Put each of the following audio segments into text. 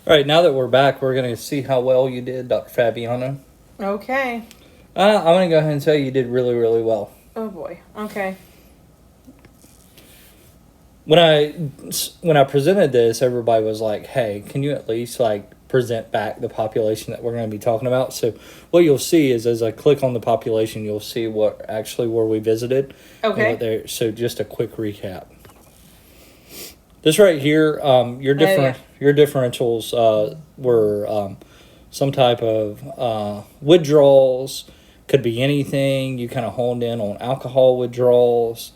All right, now that we're back, we're going to see how well you did, Dr. Fabiano. Okay. I'm going to go ahead and say you did really, really well. Oh boy. Okay. When I presented this, everybody was like, "Hey, can you at least present back the population that we're going to be talking about?" So what you'll see is as I click on the population, you'll see what actually where we visited. Okay. So just a quick recap. This right here, your differentials were some type of withdrawals. Could be anything. You kind of honed in on alcohol withdrawals.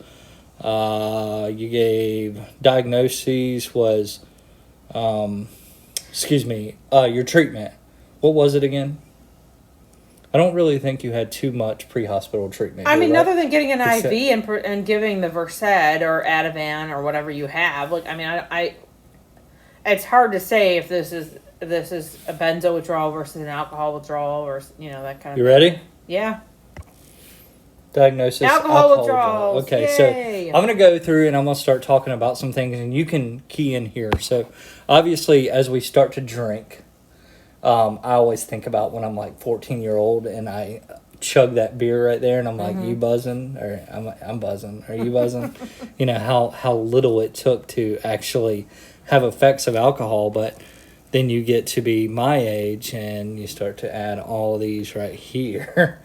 You gave diagnoses was, your treatment. What was it again? I don't really think you had too much pre-hospital treatment. I mean, right? other than getting an IV and giving the Versed or Ativan or whatever you have, I it's hard to say if this is a benzo withdrawal versus an alcohol withdrawal or that kind of. You ready? Yeah. Diagnosis. Alcohol withdrawals. Okay, Yay. So I'm going to go through and I'm going to start talking about some things, and you can key in here. So obviously, as we start to drink, I always think about when I'm like 14-year-old and I chug that beer right there, and I'm like, "You buzzing?" Or I'm buzzing. Are you buzzing? How little it took to actually have effects of alcohol, but then you get to be my age and you start to add all of these right here.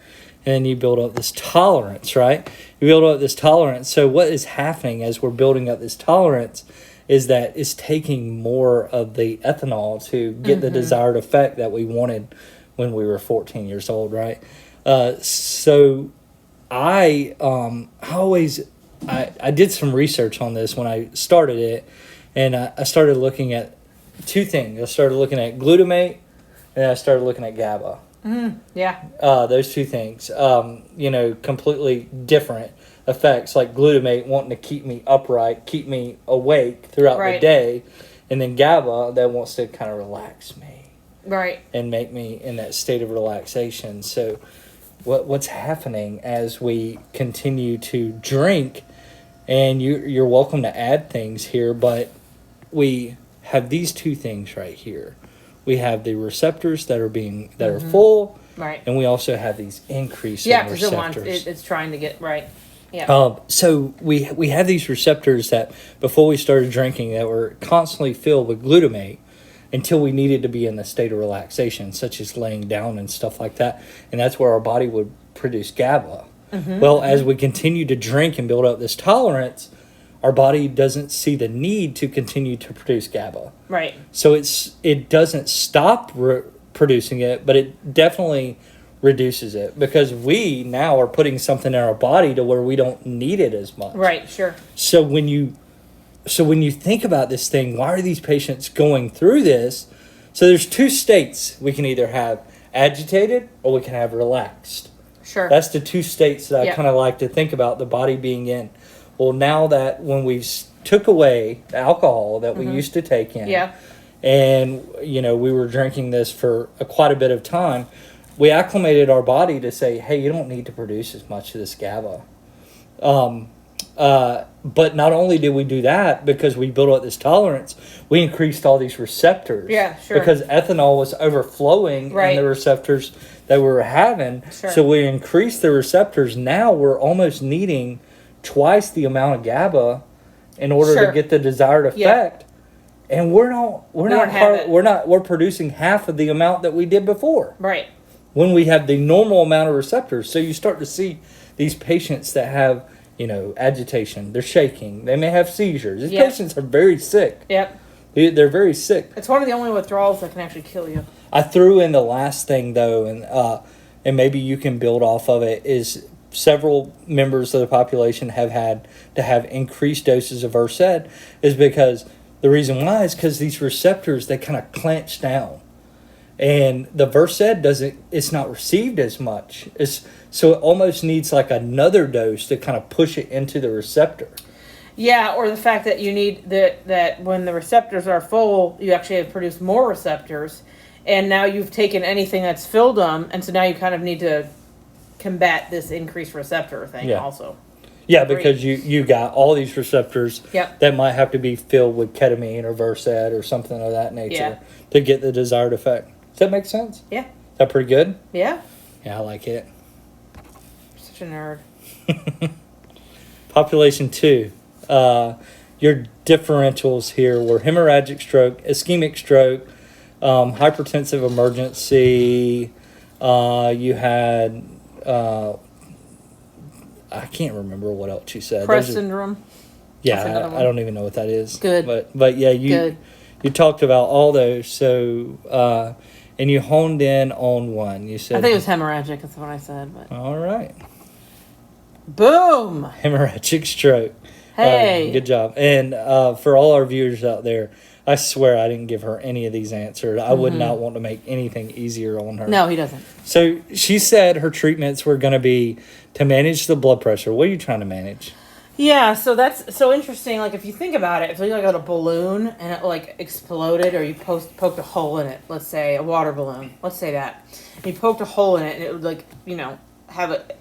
And you build up this tolerance, right? You build up this tolerance. So what is happening as we're building up this tolerance is that it's taking more of the ethanol to get the desired effect that we wanted when we were 14 years old, right? So I did some research on this when I started it, and I started looking at two things. I started looking at glutamate, and I started looking at GABA. Yeah. Those two things, completely different effects, like glutamate wanting to keep me upright, keep me awake throughout the day, and then GABA that wants to kind of relax me. Right. And make me in that state of relaxation. So what's happening as we continue to drink, and you're welcome to add things here, but we have these two things right here. We have the receptors that are full, right, and we also have these increasing receptors. Yeah, because it's trying to get right. Yeah. So we have these receptors that before we started drinking that were constantly filled with glutamate until we needed to be in the state of relaxation, such as laying down and stuff like that, and that's where our body would produce GABA. As we continue to drink and build up this tolerance, our body doesn't see the need to continue to produce GABA. Right. So it doesn't stop producing it, but it definitely reduces it because we now are putting something in our body to where we don't need it as much. Right, sure. So when you think about this thing, why are these patients going through this? So there's two states. We can either have agitated or we can have relaxed. Sure. That's the two states that I kind of like to think about the body being in. Well, now that when we took away the alcohol that we used to take in, and we were drinking this for quite a bit of time, we acclimated our body to say, "Hey, you don't need to produce as much of this GABA." But not only did we do that because we built up this tolerance, we increased all these receptors. Yeah, sure. Because ethanol was overflowing in the receptors that we were having, so we increased the receptors. Now we're almost needing twice the amount of GABA in order to get the desired effect, and we're producing half of the amount that we did before. Right. When we have the normal amount of receptors, so you start to see these patients that have agitation, they're shaking, they may have seizures. These patients are very sick. Yep. They're very sick. It's one of the only withdrawals that can actually kill you. I threw in the last thing though, and maybe you can build off of it, is several members of the population have had to have increased doses of Versed, is because the reason why is because these receptors, they kind of clench down, and the Versed it's not received as much. So it almost needs like another dose to kind of push it into the receptor. Yeah, or the fact that you need that when the receptors are full, you actually have produced more receptors, and now you've taken anything that's filled them, and so now you kind of need to combat this increased receptor thing also. Yeah, breathe. because you got all these receptors Yep. that might have to be filled with ketamine or Versed or something of that nature to get the desired effect. Does that make sense? Yeah. Is that pretty good? Yeah. Yeah, I like it. Such a nerd. Population 2. Your differentials here were hemorrhagic stroke, ischemic stroke, hypertensive emergency. You had, I can't remember what else you said. Crest Those are- syndrome. Yeah, That's another one. I don't even know what that is. Good. But yeah, Good. you talked about all those. So and you honed in on one. You said I think it was hemorrhagic. That's what I said. But all right, boom. hemorrhagic stroke. Hey. Good job. And for all our viewers out there, I swear I didn't give her any of these answers. I would not want to make anything easier on her. No, he doesn't. So she said her treatments were going to be to manage the blood pressure. What are you trying to manage? Yeah, so that's so interesting. Like, if you think about it, if you got a balloon and it like exploded, or you poked a hole in it, let's say a water balloon, let's say that, and you poked a hole in it, and it would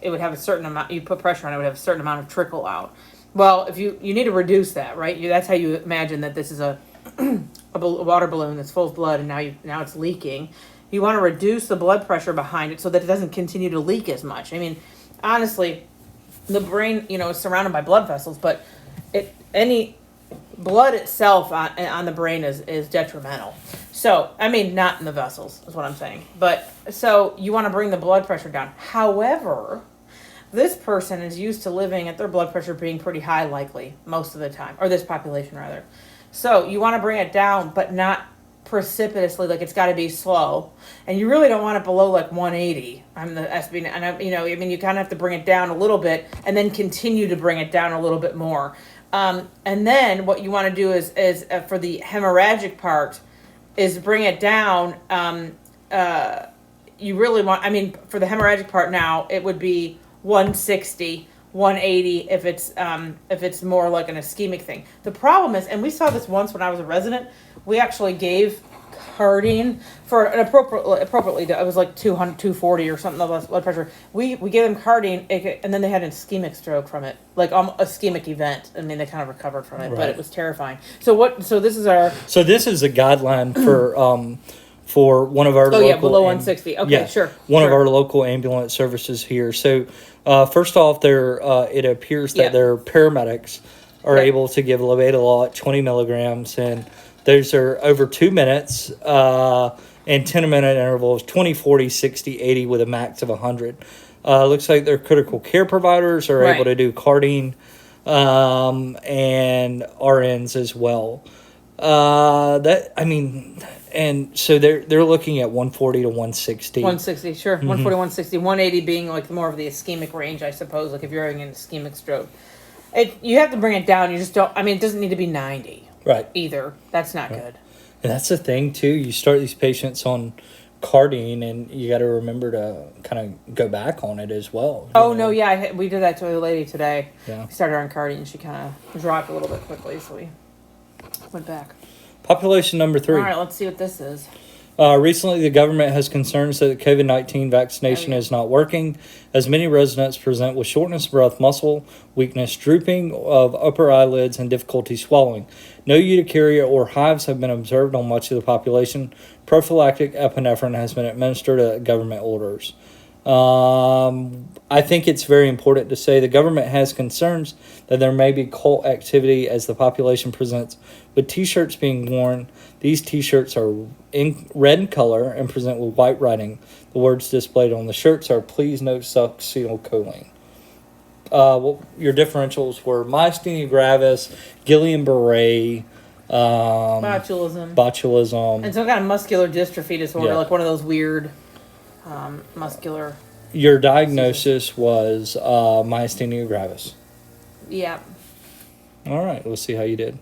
it would have a certain amount. You put pressure on it, would have a certain amount of trickle out. Well, if you need to reduce that, right? That's how you imagine that this is a water balloon that's full of blood, and now it's leaking. You want to reduce the blood pressure behind it so that it doesn't continue to leak as much. I mean, honestly, the brain, is surrounded by blood vessels, but any blood itself on the brain is detrimental. So, I mean, not in the vessels is what I'm saying. But so you want to bring the blood pressure down. However, this person is used to living at their blood pressure being pretty high, likely most of the time, or this population rather. So you want to bring it down, but not precipitously, like it's got to be slow, and you really don't want it below like 180. I'm the SB, and you kind of have to bring it down a little bit, and then continue to bring it down a little bit more. And then what you want to do is for the hemorrhagic part, is bring it down. You really want, for the hemorrhagic part now, it would be 160. 180 if it's more like an ischemic thing. The problem is, and we saw this once when I was a resident, we actually gave cardine for an appropriately, it was like 200, 240 or something of blood pressure. We gave them cardine, and then they had an ischemic stroke from it, like ischemic event. I mean, they kind of recovered from it, Right. but it was terrifying. So this is our. So this is a guideline for one of our local below 160. Okay, sure. One of our local ambulance services here. So first off, it appears that their paramedics are able to give labetalol at 20 milligrams, and those are over 2 minutes and 10-minute intervals, 20, 40, 60, 80 with a max of 100. Looks like their critical care providers are able to do cardine and RNs as well. And so they're looking at 140 to 160. 160, sure. 140, 160. 180 being like more of the ischemic range, I suppose, like if you're having an ischemic stroke. You have to bring it down. You just don't, it doesn't need to be 90. Right. Either. That's not good. And that's the thing, too. You start these patients on cardine, and you got to remember to kind of go back on it as well. No, yeah. We did that to a lady today. Yeah. We started her on cardine, and she kind of dropped a little bit quickly, so we went back. Population number 3. All right, let's see what this is. Recently, the government has concerns that the COVID-19 vaccination is not working, as many residents present with shortness of breath, muscle weakness, drooping of upper eyelids, and difficulty swallowing. No urticaria or hives have been observed on much of the population. Prophylactic epinephrine has been administered at government orders. I think it's very important to say the government has concerns that there may be cult activity as the population presents with T-shirts being worn. These T-shirts are in red in color and present with white writing. The words displayed on the shirts are "Please no succinylcholine." Your differentials were myasthenia gravis, Guillain-Barré, botulism, And some kind of muscular dystrophy disorder, Yeah. like one of those weird muscular. Your diagnosis was myasthenia gravis. Yeah. All right, let's see how you did.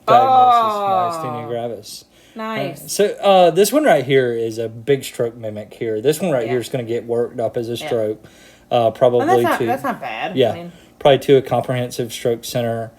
Diagnosis myasthenia Oh, gravis. nice. So this one right here is a big stroke mimic here. This one right Yeah. here is going to get worked up as a Yeah. stroke. And Probably that's not bad. Yeah, probably to a comprehensive stroke center.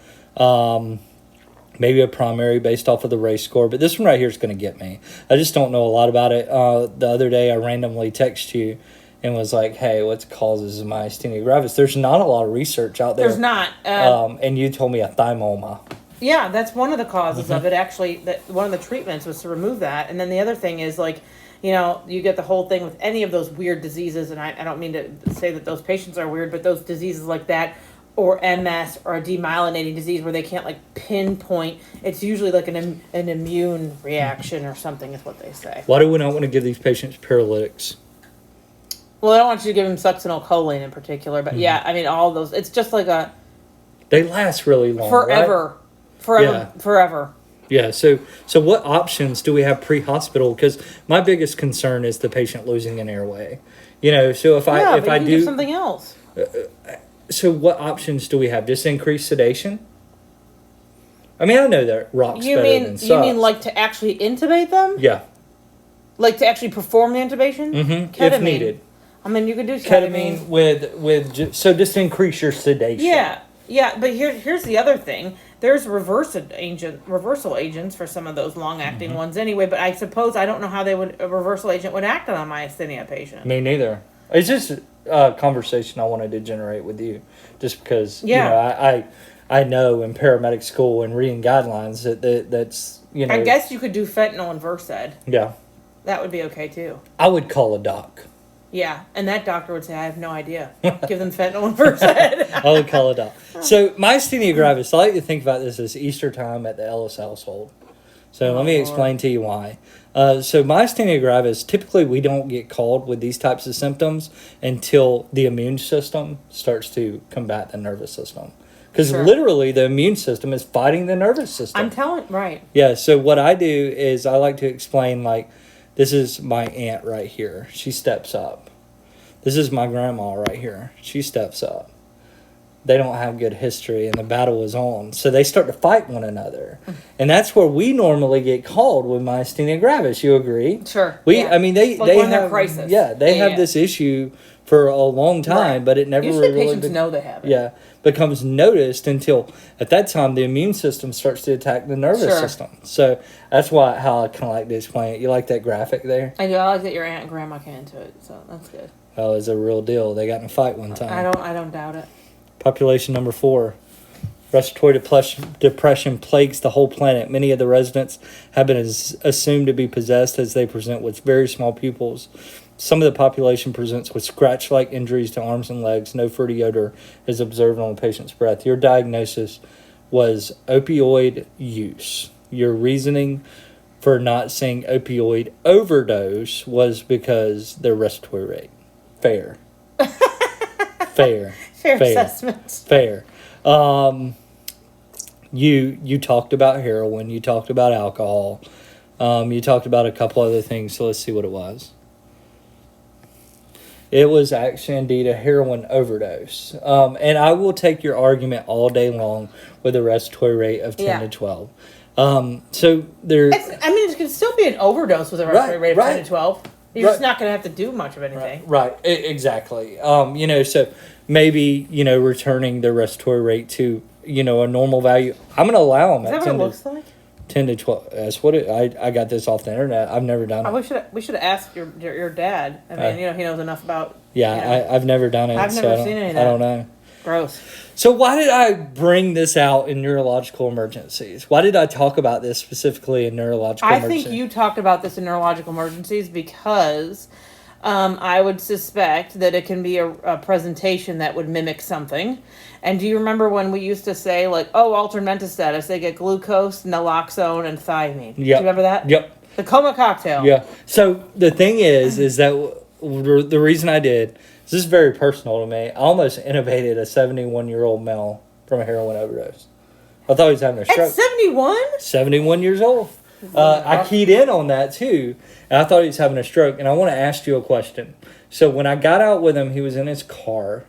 Maybe a primary based off of the race score. But this one right here is going to get me. I just don't know a lot about it. The other day I randomly texted you and was like, hey, what causes myasthenia gravis? There's not a lot of research out there. There's not. And you told me a thymoma. Yeah, that's one of the causes of it. Actually, that one of the treatments was to remove that. And then the other thing is like, you know, you get the whole thing with any of those weird diseases, and I don't mean to say that those patients are weird, but those diseases like that, or MS, or a demyelinating disease where they can't like pinpoint, it's usually like an immune reaction or something is what they say. Why do we not want to give these patients paralytics? Well, I don't want you to give them succinylcholine in particular, but yeah, I mean, all those, it's just like a... They last really long, Forever. right? Forever. Yeah, so what options do we have pre-hospital? Because my biggest concern is the patient losing an airway. You know, so if I do something else. So what options do we have? Just increase sedation? I mean, I know that rock's better than sucks. You mean like to actually intubate them? Yeah. Like to actually perform the intubation? Mm-hmm. If needed. I mean, you could do ketamine with so just increase your sedation. Yeah, but here's the other thing. There's reversal agents for some of those long-acting ones anyway, but I suppose I don't know how a reversal agent would act on a myasthenia patient. Me neither. It's just a conversation I wanted to generate with you, just because, you know, I know in paramedic school and reading guidelines that's, you know. I guess you could do fentanyl and Versed. Yeah. That would be okay, too. I would call a doc. Yeah, and that doctor would say, I have no idea. Give them fentanyl and Versed. I would call a doc. So, myasthenia gravis, I like to think about this as Easter time at the Ellis household. So, let me explain to you why. So, myasthenia gravis, typically we don't get called with these types of symptoms until the immune system starts to combat the nervous system. Because literally the immune system is fighting the nervous system. Right. Yeah, so what I do is I like to explain, like, this is my aunt right here. She steps up. This is my grandma right here. She steps up. They don't have good history, and the battle is on. So they start to fight one another. And that's where we normally get called with myasthenia gravis. You agree? Sure. I mean, they have crisis. Yeah, they have this issue for a long time, but it never usually really patients know they have it. Yeah, becomes noticed until at that time the immune system starts to attack the nervous system. So that's how I kind of like to explain it. You like that graphic there? I do. I like that your aunt and grandma came into it, so that's good. Well, it's a real deal. They got in a fight one time. I don't doubt it. Population number 4. Respiratory depression plagues the whole planet. Many of the residents have been assumed to be possessed as they present with very small pupils. Some of the population presents with scratch-like injuries to arms and legs. No fruity odor is observed on the patient's breath. Your diagnosis was opioid use. Your reasoning for not saying opioid overdose was because their respiratory rate. Fair. Fair assessment. Fair. You talked about heroin. You talked about alcohol. You talked about a couple other things. So let's see what it was. It was actually indeed a heroin overdose. And I will take your argument all day long with a respiratory rate of 10 to 12. So there. It can still be an overdose with a respiratory rate of 10 to 12. You're just not going to have to do much of anything. Right. Exactly. So maybe, returning the respiratory rate to, a normal value. I'm going to allow them. Is that what it looks like? 10 to 12. That's what I got this off the internet. I've never done it. We should have asked your dad. I mean, he knows enough about. Yeah, I've never done it. I've never seen any of that. I don't know. Gross. So why did I bring this out in neurological emergencies? Why did I talk about this specifically in neurological emergencies? I think you talked about this in neurological emergencies because I would suspect that it can be a presentation that would mimic something. And do you remember when we used to say, like, altered mental status, they get glucose, naloxone, and thiamine? Yep. Do you remember that? Yep. The coma cocktail. Yeah. So the thing is that the reason I did, this is very personal to me. I almost intubated a 71-year-old male from a heroin overdose. I thought he was having a stroke. At 71? 71 years old. I keyed in on that too, and I thought he was having a stroke. And I want to ask you a question. So when I got out with him, he was in his car.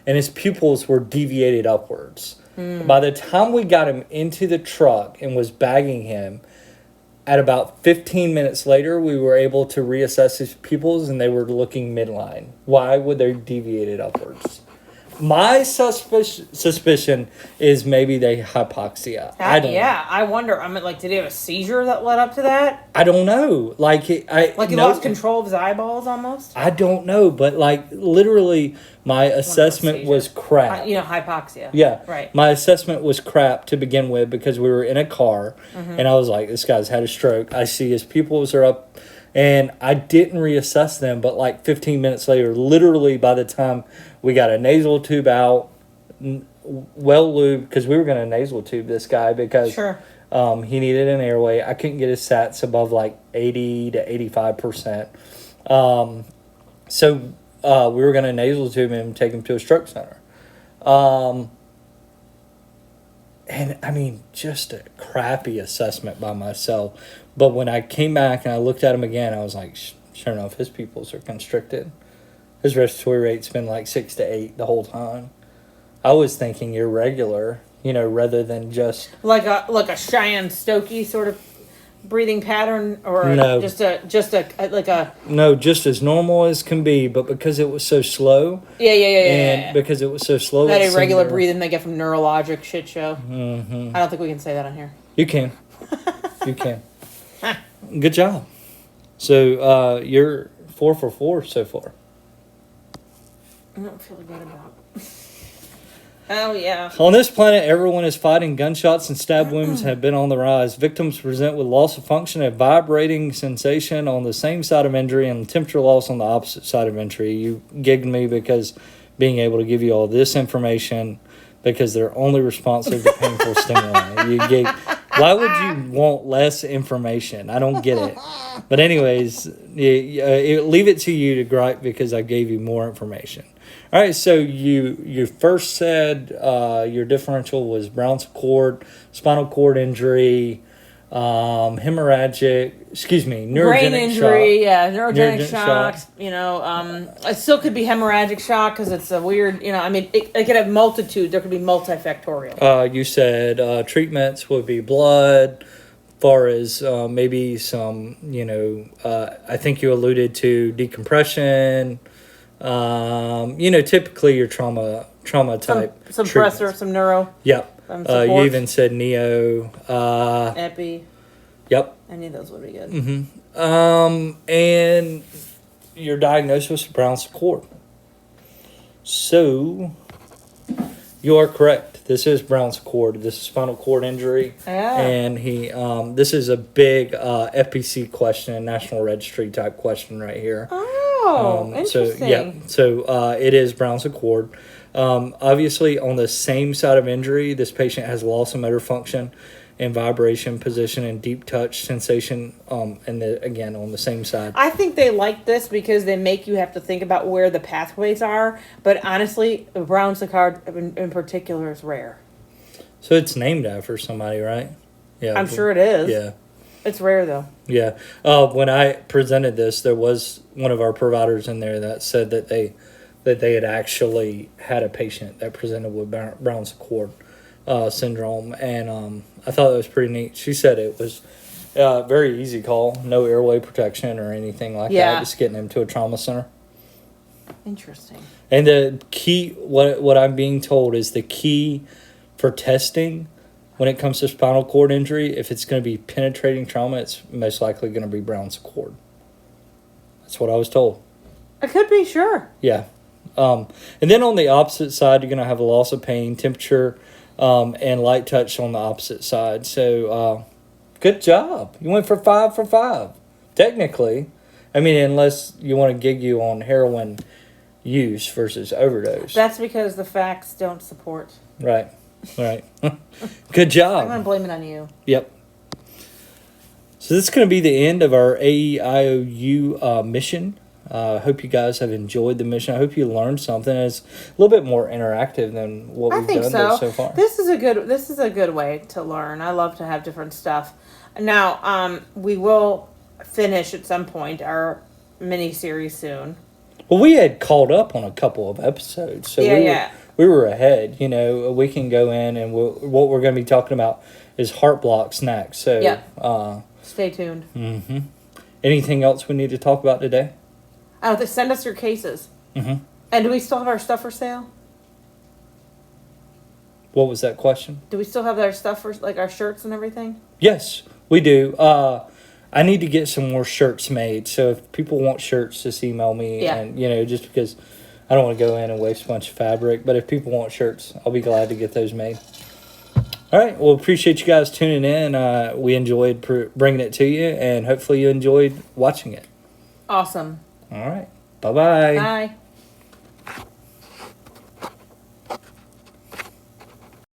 And his pupils were deviated upwards. By the time we got him into the truck and was bagging him, at about 15 minutes later, we were able to reassess his pupils, and they were looking midline. Why would they deviated upwards? My suspicion is maybe they hypoxia. I don't know. I wonder. I mean, like, did he have a seizure that led up to that? I don't know. Like he Lost control of his eyeballs almost. I don't know, but like literally, my assessment was crap. Hypoxia. Yeah, right. My assessment was crap to begin with because we were in a car, and I was like, "This guy's had a stroke." I see his pupils are up, and I didn't reassess them. But like 15 minutes later, literally by the time we got a nasal tube out, well lubed, because we were going to nasal tube this guy because he needed an airway. I couldn't get his SATs above like 80 to 85%. So we were going to nasal tube him and take him to a stroke center. And I mean, just a crappy assessment by myself. But when I came back and I looked at him again, I was like, sure enough, his pupils are constricted. His respiratory rate's been like 6 to 8 the whole time. I was thinking irregular, rather than just like a Cheyenne Stokey sort of breathing pattern, or no, just a no, just as normal as can be. But because it was so slow, because it was so slow, that irregular breathing they get from neurologic shit show. Mm-hmm. I don't think we can say that on here. You can, you can. Good job. So you're 4 for 4 so far. I don't feel good about it. Oh, yeah. On this planet, everyone is fighting. Gunshots and stab wounds have been on the rise. Victims present with loss of function, a vibrating sensation on the same side of injury, and temperature loss on the opposite side of injury. You gigged me because being able to give you all this information because they're only responsive to painful stimuli. You gig. Why would you want less information? I don't get it. But anyways, leave it to you to gripe because I gave you more information. All right, so you first said your differential was Brown's cord, spinal cord injury, neurogenic brain injury, shock. Neurogenic shocks. It still could be hemorrhagic shock because it's a weird. It could have multitude. There could be multifactorial. You said treatments would be blood. Far as maybe some, I think you alluded to decompression. Typically your trauma type. Some pressor, some neuro. Yep. You even said neo. Epi. Yep. Any of those would be good. Mm-hmm. And your diagnosis was Brown's cord. So you are correct. This is Brown's cord. This is spinal cord injury. Yeah. And this is a big FPC question, National Registry type question right here. Oh, interesting. So it is Brown's cord. Obviously, on the same side of injury, this patient has loss of motor function and vibration, position, and deep touch sensation. Again, on the same side. I think they like this because they make you have to think about where the pathways are. But honestly, Brown's cord in particular is rare. So it's named after somebody, right? Yeah, I'm sure it is. Yeah. It's rare, though. Yeah. When I presented this, there was one of our providers in there that said that they had actually had a patient that presented with Brown's cord syndrome, and I thought that was pretty neat. She said it was very easy call, no airway protection or anything like that, just getting him to a trauma center. Interesting. And the key, what I'm being told is the key for testing when it comes to spinal cord injury, if it's going to be penetrating trauma, it's most likely going to be Brown's cord. That's what I was told. It could be, sure. Yeah. And then on the opposite side, you're going to have a loss of pain, temperature, and light touch on the opposite side. So, good job. You went for 5 for 5. Technically. I mean, unless you want to gig you on heroin use versus overdose. That's because the facts don't support. Right. Good job. I'm going to blame it on you. Yep. So this is going to be the end of our AEIOU mission. I hope you guys have enjoyed the mission. I hope you learned something. It's a little bit more interactive than what we've done so far. This is a good way to learn. I love to have different stuff. Now, we will finish at some point our mini series soon. Well, we had called up on a couple of episodes, so we were ahead. We can go in and what we're going to be talking about is heart blocks next. So stay tuned. Mm-hmm. Anything else we need to talk about today? Send us your cases. Mm-hmm. And do we still have our stuff for sale? What was that question? Do we still have our stuff for like our shirts and everything? Yes, we do. I need to get some more shirts made. So if people want shirts, just email me. Yeah. And, just because I don't want to go in and waste a bunch of fabric. But if people want shirts, I'll be glad to get those made. All right. Well, appreciate you guys tuning in. We enjoyed bringing it to you, and hopefully you enjoyed watching it. Awesome. All right. Bye-bye. Bye.